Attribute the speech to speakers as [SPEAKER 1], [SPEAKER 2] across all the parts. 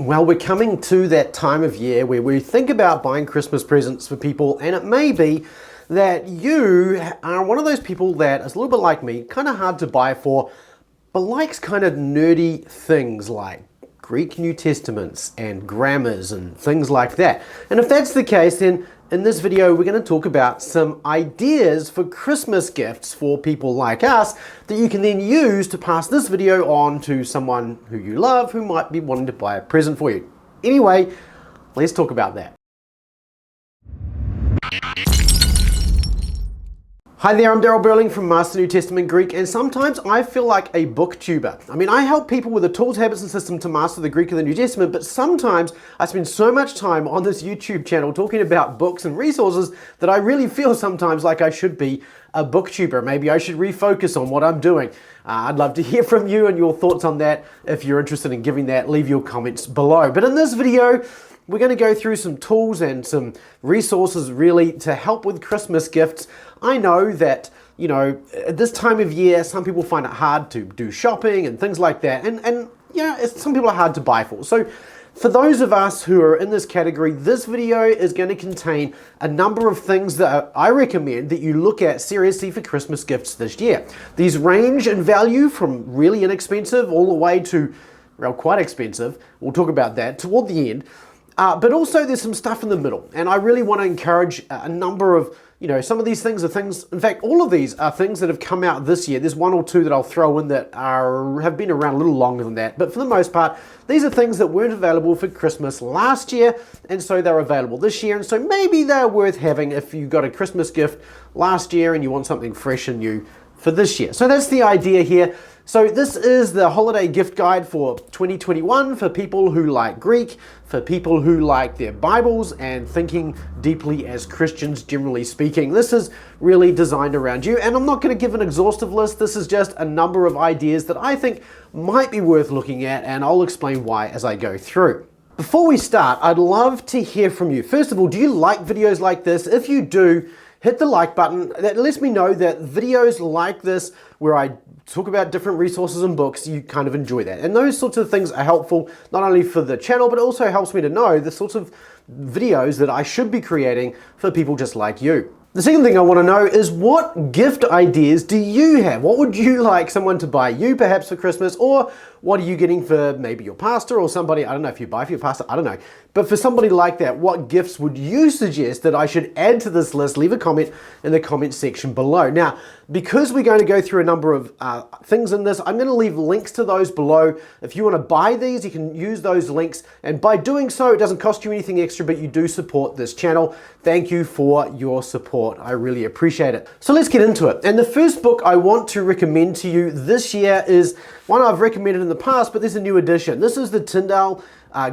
[SPEAKER 1] Well, we're coming to that time of year where we think about buying Christmas presents for people, and it may be that you are one of those people that is a little bit like me, kind of hard to buy for, but likes kind of nerdy things like Greek New Testaments and grammars and things like that. And if that's the case, then in this video, we're going to talk about some ideas for Christmas gifts for people like us that you can then use to pass this video on to someone who you love who might be wanting to buy a present for you. Anyway, let's talk about that. Hi there, I'm Daryl Burling from Master New Testament Greek, and sometimes I feel like a booktuber. I mean, I help people with the tools, habits, and system to master the Greek of the New Testament, but sometimes I spend so much time on this YouTube channel talking about books and resources that I really feel sometimes like I should be a booktuber. Maybe I should refocus on what I'm doing. I'd love to hear from you and your thoughts on that. If you're interested in giving that, leave your comments below. But in this video, we're going to go through some tools and some resources really to help with Christmas gifts. I know that, at this time of year, some people find it hard to do shopping and things like that. And some people are hard to buy for. So for those of us who are in this category, this video is going to contain a number of things that I recommend that you look at seriously for Christmas gifts this year. These range in value from really inexpensive all the way to, well, quite expensive. We'll talk about that toward the end. But also there's some stuff in the middle, and I really want to encourage a number of, some of these things are things, in fact, all of these are things that have come out this year. There's one or two that I'll throw in that have been around a little longer than that, but for the most part, these are things that weren't available for Christmas last year, and so they're available this year, and so maybe they're worth having if you got a Christmas gift last year and you want something fresh and new for this year. So that's the idea here. So this is the holiday gift guide for 2021 for people who like Greek, for people who like their Bibles and thinking deeply as Christians, generally speaking. This is really designed around you, and I'm not going to give an exhaustive list. This is just a number of ideas that I think might be worth looking at, and I'll explain why as I go through. Before we start, I'd love to hear from you. First of all, do you like videos like this? If you do, hit the like button. That lets me know that videos like this, where I talk about different resources and books, you kind of enjoy that. And those sorts of things are helpful, not only for the channel, but also helps me to know the sorts of videos that I should be creating for people just like you. The second thing I want to know is, what gift ideas do you have? What would you like someone to buy you perhaps for Christmas, or what are you getting for maybe your pastor or somebody? I don't know if you buy for your pastor, I don't know. But for somebody like that, what gifts would you suggest that I should add to this list? Leave a comment in the comment section below. Now, because we're going to go through a number of things in this, I'm going to leave links to those below. If you want to buy these, you can use those links. And by doing so, it doesn't cost you anything extra, but you do support this channel. Thank you for your support. I really appreciate it. So let's get into it. And the first book I want to recommend to you this year is one I've recommended in the past, but there's a new edition. This is the Tyndale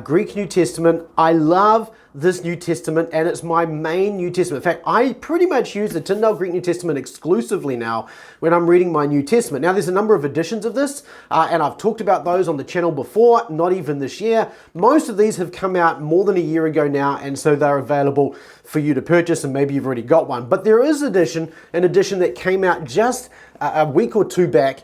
[SPEAKER 1] Greek New Testament. I love this New Testament, and it's my main New Testament. In fact, I pretty much use the Tyndale Greek New Testament exclusively now when I'm reading my New Testament. Now, there's a number of editions of this, and I've talked about those on the channel before, not even this year. Most of these have come out more than a year ago now, and so they're available for you to purchase, and maybe you've already got one. But there is an edition that came out just a week or two back,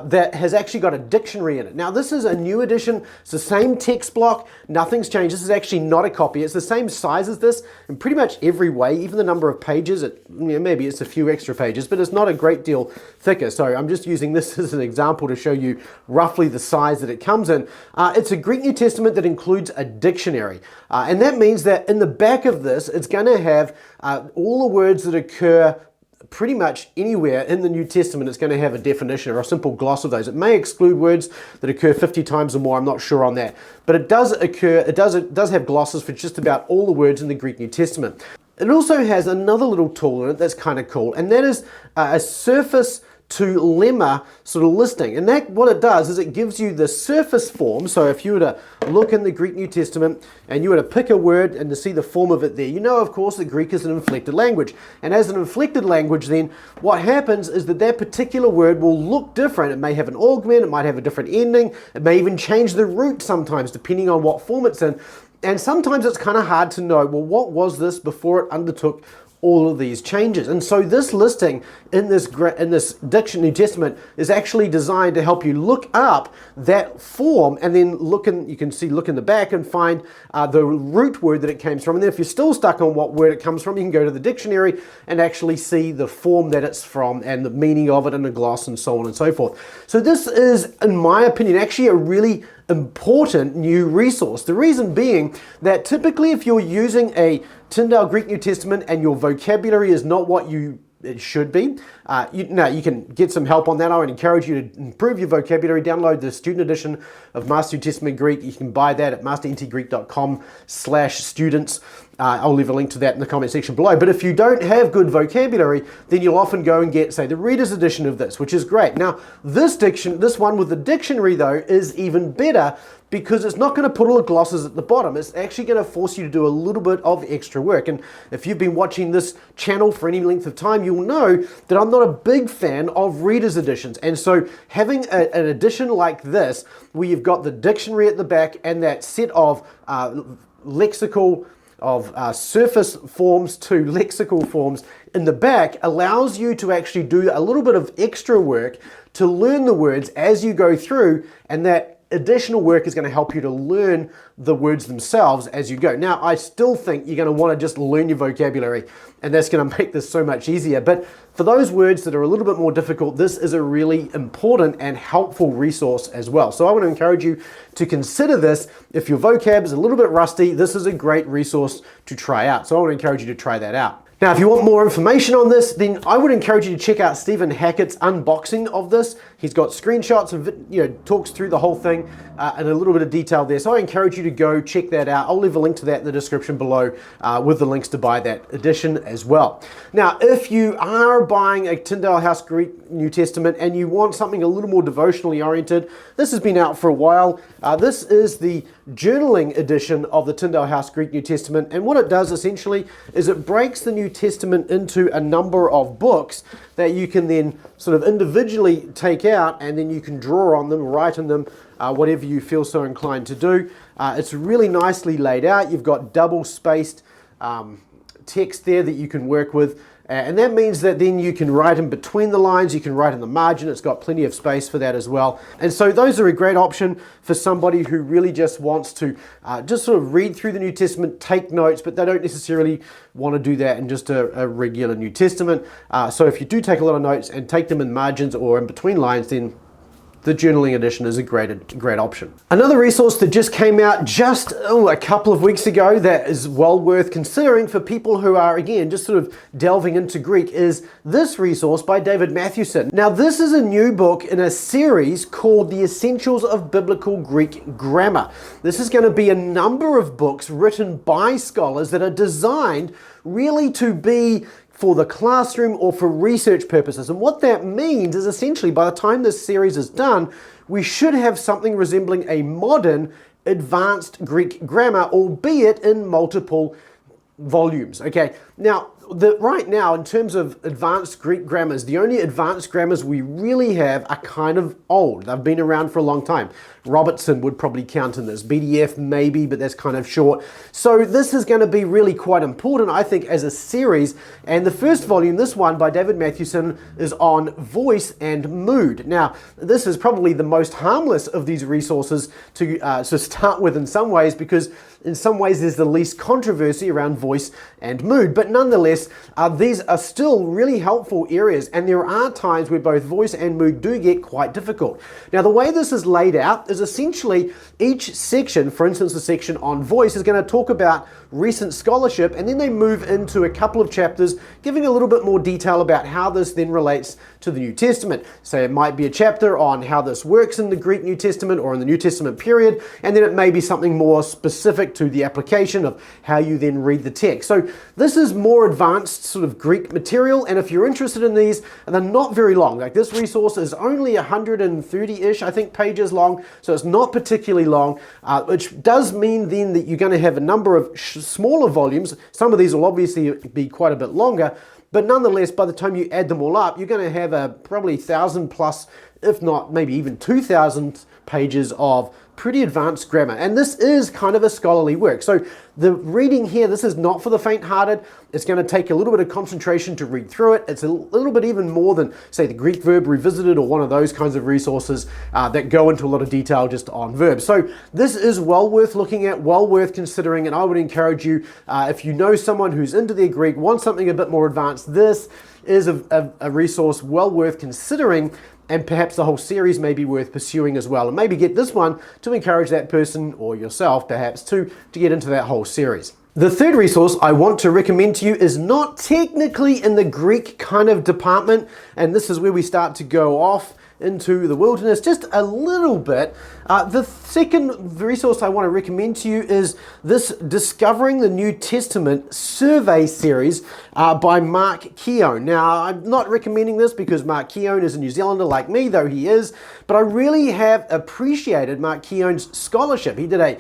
[SPEAKER 1] that has actually got a dictionary in it. Now, this is a new edition. It's the same text block. Nothing's changed. This is actually not a copy. It's the same size as this in pretty much every way, even the number of pages. Maybe it's a few extra pages, but it's not a great deal thicker. So I'm just using this as an example to show you roughly the size that it comes in. It's a Greek New Testament that includes a dictionary. And that means that in the back of this, it's going to have all the words that occur pretty much anywhere in the New Testament. It's going to have a definition or a simple gloss of those. It may exclude words that occur 50 times or more. I'm not sure on that. But it does have glosses for just about all the words in the Greek New Testament. It also has another little tool in it that's kind of cool, and that is a surface to lemma sort of listing. And that, what it does is it gives you the surface form. So if you were to look in the Greek New Testament and you were to pick a word and to see the form of it there, you know, of course, that Greek is an inflected language. And as an inflected language, then what happens is that that particular word will look different. It may have an augment, it might have a different ending, it may even change the root sometimes depending on what form it's in. And sometimes it's kind of hard to know, well, what was this before it undertook all of these changes. And so this listing in this Diction New Testament is actually designed to help you look up that form and then look in the back and find the root word that it came from. And then if you're still stuck on what word it comes from, you can go to the dictionary and actually see the form that it's from and the meaning of it in a gloss and so on and so forth. So this is, in my opinion, actually a really important new resource. The reason being that typically if you're using a Tyndale Greek New Testament and your vocabulary is not what it should be, you can get some help on that. I would encourage you to improve your vocabulary. Download the student edition of Master New Testament Greek. You can buy that at masterntgreek.com/students. I'll leave a link to that in the comment section below. But if you don't have good vocabulary, then you'll often go and get, say, the reader's edition of this, which is great. Now, this one with the dictionary, though, is even better because it's not going to put all the glosses at the bottom. It's actually going to force you to do a little bit of extra work. And if you've been watching this channel for any length of time, you'll know that I'm not a big fan of reader's editions. And so having an edition like this, where you've got the dictionary at the back and that set of surface forms to lexical forms in the back, allows you to actually do a little bit of extra work to learn the words as you go through, and that additional work is going to help you to learn the words themselves as you go. Now, I still think you're going to want to just learn your vocabulary, and that's going to make this so much easier. But for those words that are a little bit more difficult, this is a really important and helpful resource as well. So I want to encourage you to consider this. If your vocab is a little bit rusty, this is a great resource to try out. So I want to encourage you to try that out. Now, if you want more information on this, then I would encourage you to check out Stephen Hackett's unboxing of this. He's got screenshots and talks through the whole thing in a little bit of detail there. So I encourage you to go check that out. I'll leave a link to that in the description below with the links to buy that edition as well. Now, if you are buying a Tyndale House Greek New Testament and you want something a little more devotionally oriented, this has been out for a while. This is the journaling edition of the Tyndale House Greek New Testament, and what it does essentially is it breaks the New Testament into a number of books that you can then sort of individually take out, and then you can draw on them, write in them, whatever you feel so inclined to do. It's really nicely laid out. You've got double-spaced text there that you can work with. And that means that then you can write in between the lines, you can write in the margin, it's got plenty of space for that as well. And so those are a great option for somebody who really just wants to just sort of read through the New Testament, take notes, but they don't necessarily want to do that in just a regular New Testament. So if you do take a lot of notes and take them in margins or in between lines, then the journaling edition is a great option. Another resource that just came out just a couple of weeks ago that is well worth considering for people who are, again, just sort of delving into Greek is this resource by David Mathewson. Now, this is a new book in a series called The Essentials of Biblical Greek Grammar. This is going to be a number of books written by scholars that are designed really to be for the classroom or for research purposes. And what that means is essentially by the time this series is done, we should have something resembling a modern advanced Greek grammar, albeit in multiple volumes. Okay, now right now in terms of advanced Greek grammars, the only advanced grammars we really have are kind of old. They've been around for a long time. Robertson would probably count in this. BDF maybe, but that's kind of short. So this is going to be really quite important, I think, as a series. And the first volume, this one by David Mathewson, is on voice and mood. Now, this is probably the most harmless of these resources to start with in some ways, because in some ways there's the least controversy around voice and mood. But nonetheless, these are still really helpful areas, and there are times where both voice and mood do get quite difficult. Now, the way this is laid out is essentially each section, for instance, the section on voice, is going to talk about recent scholarship, and then they move into a couple of chapters giving a little bit more detail about how this then relates to the New Testament. So it might be a chapter on how this works in the Greek New Testament or in the New Testament period, and then it may be something more specific to the application of how you then read the text. So this is more advanced sort of Greek material, and if you're interested in these, and they're not very long, like this resource is only 130-ish, I think, pages long, so it's not particularly long, which does mean then that you're going to have a number of smaller volumes. Some of these will obviously be quite a bit longer, but nonetheless, by the time you add them all up, you're going to have probably 1,000 plus, if not maybe even 2,000 pages of pretty advanced grammar. And this is kind of a scholarly work. So the reading here, this is not for the faint-hearted. It's going to take a little bit of concentration to read through it. It's a little bit even more than, say, the Greek Verb Revisited or one of those kinds of resources that go into a lot of detail just on verbs. So this is well worth looking at, well worth considering, and I would encourage you, if you know someone who's into their Greek, wants something a bit more advanced, this is a resource well worth considering, and perhaps the whole series may be worth pursuing as well. And maybe get this one to encourage that person or yourself perhaps to get into that whole series. The third resource I want to recommend to you is not technically in the Greek kind of department, and this is where we start to go off into the wilderness just a little bit. The second resource I want to recommend to you is this Discovering the New Testament survey series by Mark Keown. Now, I'm not recommending this because Mark Keown is a New Zealander like me, though he is, but I really have appreciated Mark Keown's scholarship. He did a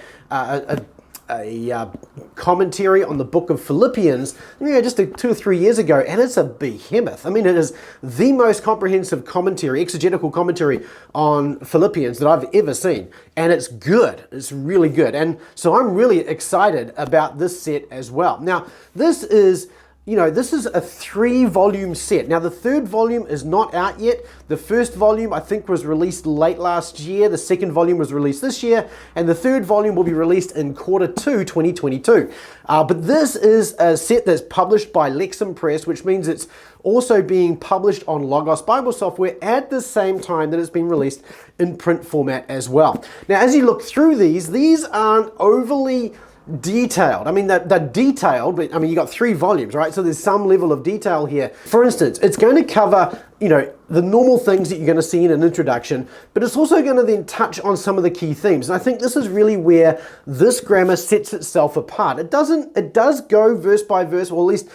[SPEAKER 1] commentary on the book of Philippians, just 2 or 3 years ago, and it's a behemoth. I mean, it is the most comprehensive commentary, exegetical commentary on Philippians that I've ever seen, and it's good. It's really good, and so I'm really excited about this set as well. Now, this is a 3-volume set. Now, the third volume is not out yet. The first volume, I think, was released late last year. The second volume was released this year. And the third volume will be released in Q2 2022. But this is a set that's published by Lexham Press, which means it's also being published on Logos Bible software at the same time that it's been released in print format as well. Now, as you look through these aren't overly detailed. I mean, they're detailed, but I mean, you got 3 volumes, right? So there's some level of detail here. For instance, it's going to cover, the normal things that you're going to see in an introduction, but it's also going to then touch on some of the key themes. And I think this is really where this grammar sets itself apart. It does go verse by verse, or at least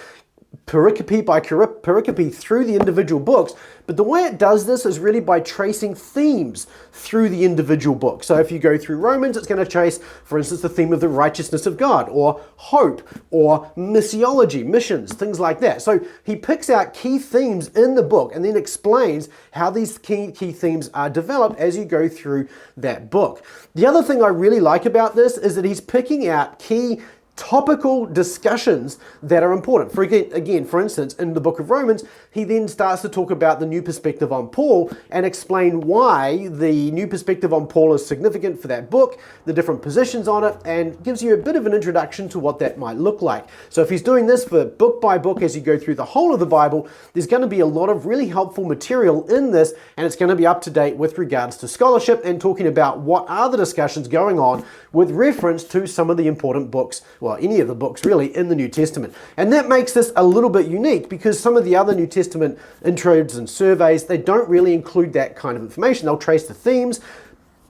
[SPEAKER 1] pericope by pericope through the individual books, but the way it does this is really by tracing themes through the individual book. So if you go through Romans, it's going to trace, for instance, the theme of the righteousness of God, or hope, or missiology, missions, things like that. So he picks out key themes in the book and then explains how these key themes are developed as you go through that book. The other thing I really like about this is that he's picking out key topical discussions that are important. For instance, in the book of Romans, he then starts to talk about the new perspective on Paul and explain why the new perspective on Paul is significant for that book, the different positions on it, and gives you a bit of an introduction to what that might look like. So if he's doing this for book by book as you go through the whole of the Bible, there's going to be a lot of really helpful material in this, and it's going to be up to date with regards to scholarship and talking about what are the discussions going on with reference to some of the important books, well, any of the books really in the New Testament. And that makes this a little bit unique because some of the other New Testament intros and surveys, they don't really include that kind of information. They'll trace the themes,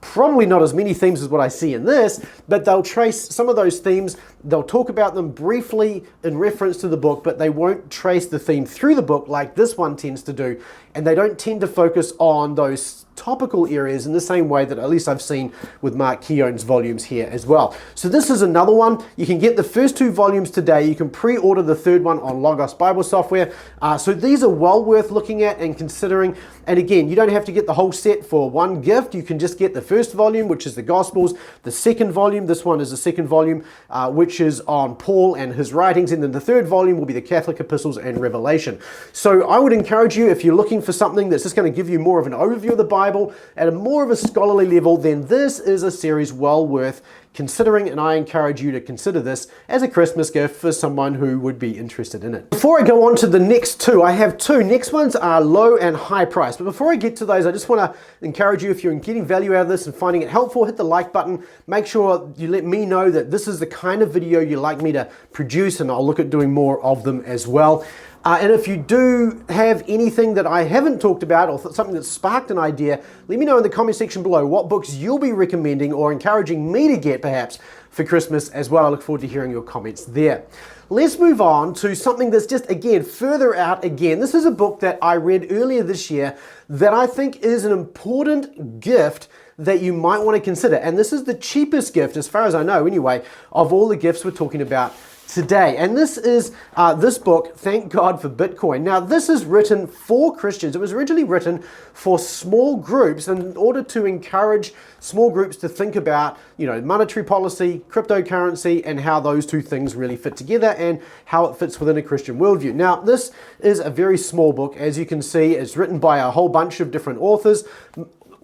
[SPEAKER 1] probably not as many themes as what I see in this, but they'll trace some of those themes. They'll talk about them briefly in reference to the book, but they won't trace the theme through the book like this one tends to do. And they don't tend to focus on those topical areas in the same way that at least I've seen with Mark Keown's volumes here as well. So this is another one. You can get the first 2 volumes today. You can pre-order the third one on Logos Bible software. So these are well worth looking at and considering. And again, you don't have to get the whole set for one gift. You can just get the first volume, which is the Gospels, the second volume, this one is the second volume, which is on Paul and his writings, and then the third volume will be the Catholic epistles and Revelation. So I would encourage you, if you're looking for something that's just going to give you more of an overview of the Bible at a more of a scholarly level, then this is a series well worth considering, and I encourage you to consider this as a Christmas gift for someone who would be interested in it. Before I go on to the next 2, I have 2. Next ones are low and high price, but before I get to those, I just want to encourage you, if you're getting value out of this and finding it helpful, hit the like button. Make sure you let me know that this is the kind of video you like me to produce, and I'll look at doing more of them as well. And if you do have anything that I haven't talked about or something that sparked an idea, let me know in the comment section below what books you'll be recommending or encouraging me to get perhaps for Christmas as well. I look forward to hearing your comments there. Let's move on to something that's just, again, further out again. This is a book that I read earlier this year that I think is an important gift that you might want to consider. And this is the cheapest gift, as far as I know anyway, of all the gifts we're talking about today. And this is this book, Thank God for Bitcoin. Now, this is written for Christians. It was originally written for small groups in order to encourage small groups to think about, monetary policy, cryptocurrency, and how those two things really fit together and how it fits within a Christian worldview. Now, this is a very small book. As you can see, it's written by a whole bunch of different authors.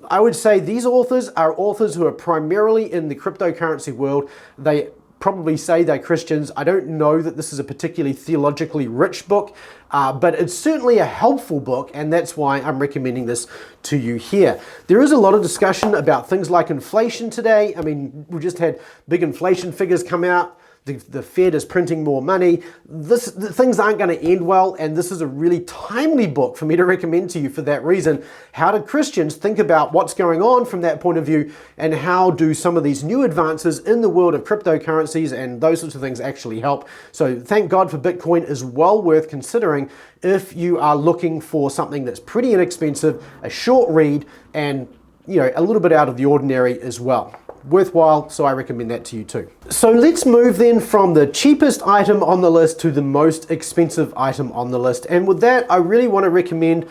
[SPEAKER 1] I would say these authors are authors who are primarily in the cryptocurrency world. They probably say they're Christians. I don't know that this is a particularly theologically rich book, but it's certainly a helpful book, and that's why I'm recommending this to you here. There is a lot of discussion about things like inflation today. I mean, we just had big inflation figures come out. The Fed is printing more money. Things aren't going to end well, and this is a really timely book for me to recommend to you for that reason. How do Christians think about what's going on from that point of view, and how do some of these new advances in the world of cryptocurrencies and those sorts of things actually help? So Thank God for Bitcoin is well worth considering if you are looking for something that's pretty inexpensive, a short read, and a little bit out of the ordinary as well. Worthwhile, so I recommend that to you too. So let's move then from the cheapest item on the list to the most expensive item on the list. And with that, I really want to recommend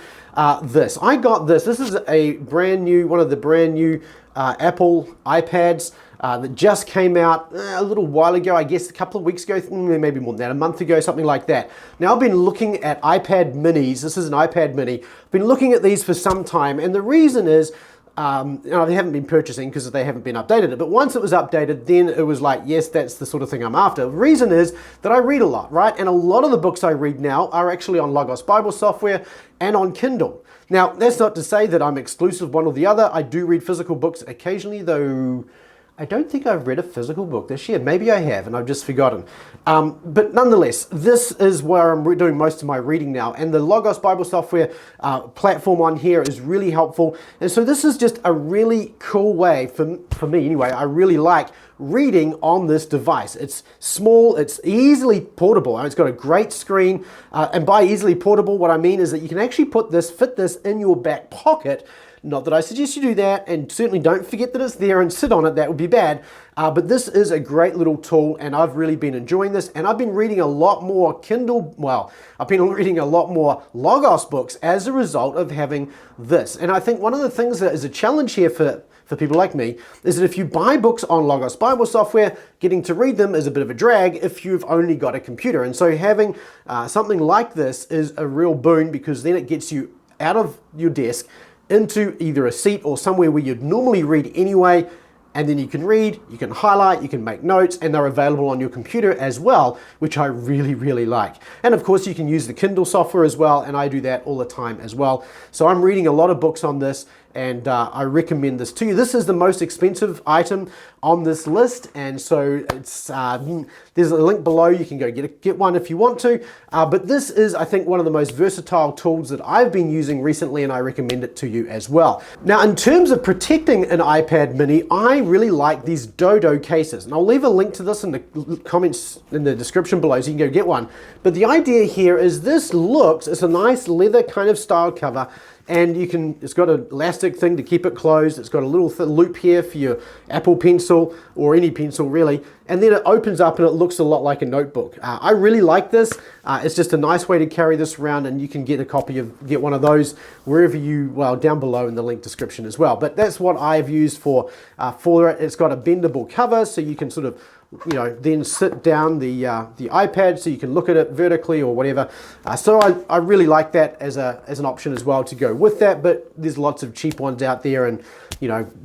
[SPEAKER 1] this. I got this. This is one of the brand new Apple iPads that just came out a little while ago, I guess a couple of weeks ago, maybe more than that, a month ago, something like that. Now I've been looking at iPad minis. This is an iPad mini. I've been looking at these for some time, and the reason is they haven't been purchasing because they haven't been updated. But once it was updated, then it was like, yes, that's the sort of thing I'm after. The reason is that I read a lot, right? And a lot of the books I read now are actually on Logos Bible software and on Kindle. Now, that's not to say that I'm exclusive one or the other. I do read physical books occasionally, though I don't think I've read a physical book this year. Maybe I have, and I've just forgotten. But nonetheless, this is where I'm doing most of my reading now. And the Logos Bible software platform on here is really helpful. And so this is just a really cool way, for me anyway, I really like reading on this device. It's small, it's easily portable, and it's got a great screen. And by easily portable, what I mean is that you can actually fit this in your back pocket. Not that I suggest you do that, and certainly don't forget that it's there and sit on it. That would be bad. But this is a great little tool, and I've really been enjoying this. And I've been reading a lot more I've been reading a lot more Logos books as a result of having this. And I think one of the things that is a challenge here for people like me is that if you buy books on Logos Bible software, getting to read them is a bit of a drag if you've only got a computer. And so having something like this is a real boon, because then it gets you out of your desk into either a seat or somewhere where you'd normally read anyway, and then you can read, you can highlight, you can make notes, and they're available on your computer as well, which I really, really like. And of course, you can use the Kindle software as well, and I do that all the time as well. So I'm reading a lot of books on this, and I recommend this to you. This is the most expensive item on this list, and so it's there's a link below. You can go get one if you want to, but this is, I think, one of the most versatile tools that I've been using recently, and I recommend it to you as well. Now, in terms of protecting an iPad mini, I really like these Dodo cases, and I'll leave a link to this in the comments in the description below so you can go get one. But the idea here is it's a nice leather kind of style cover, and it's got an elastic thing to keep it closed. It's got a little loop here for your Apple Pencil, or any pencil really, and then it opens up and it looks a lot like a notebook. I really like this. It's just a nice way to carry this around, and you can get one of those wherever down below in the link description as well. But that's what I've used for it. It's got a bendable cover, so you can sort of then sit down the iPad so you can look at it vertically or whatever. So I really like that as an option as well to go with that, but there's lots of cheap ones out there, and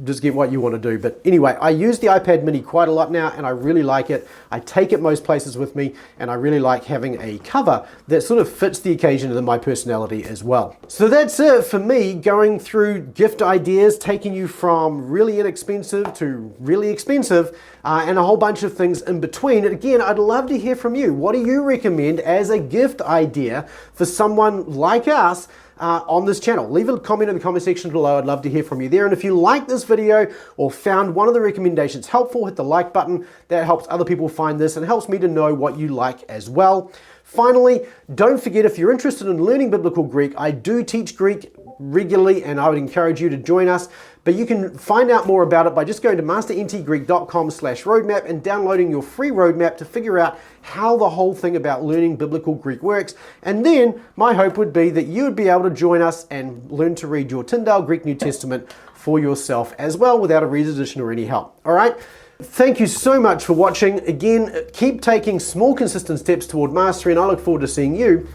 [SPEAKER 1] just get what you want to do. But anyway, I use the iPad mini quite a lot now, and I really like it. I take it most places with me, and I really like having a cover that sort of fits the occasion and my personality as well. So that's it for me, going through gift ideas, taking you from really inexpensive to really expensive, and a whole bunch of things in between. And again, I'd love to hear from you. What do you recommend as a gift idea for someone like us on this channel. Leave a comment in the comment section below. I'd love to hear from you there. And if you like this video or found one of the recommendations helpful, hit the like button. That helps other people find this and helps me to know what you like as well. Finally, don't forget, if you're interested in learning biblical Greek, I do teach Greek regularly and I would encourage you to join us. But you can find out more about it by just going to masterntgreek.com/roadmap and downloading your free roadmap to figure out how the whole thing about learning biblical Greek works. And then my hope would be that you would be able to join us and learn to read your Tyndale Greek New Testament for yourself as well without a reader's edition or any help. All right? Thank you so much for watching. Again, keep taking small, consistent steps toward mastery, and I look forward to seeing you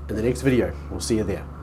[SPEAKER 1] in the next video. We'll see you there.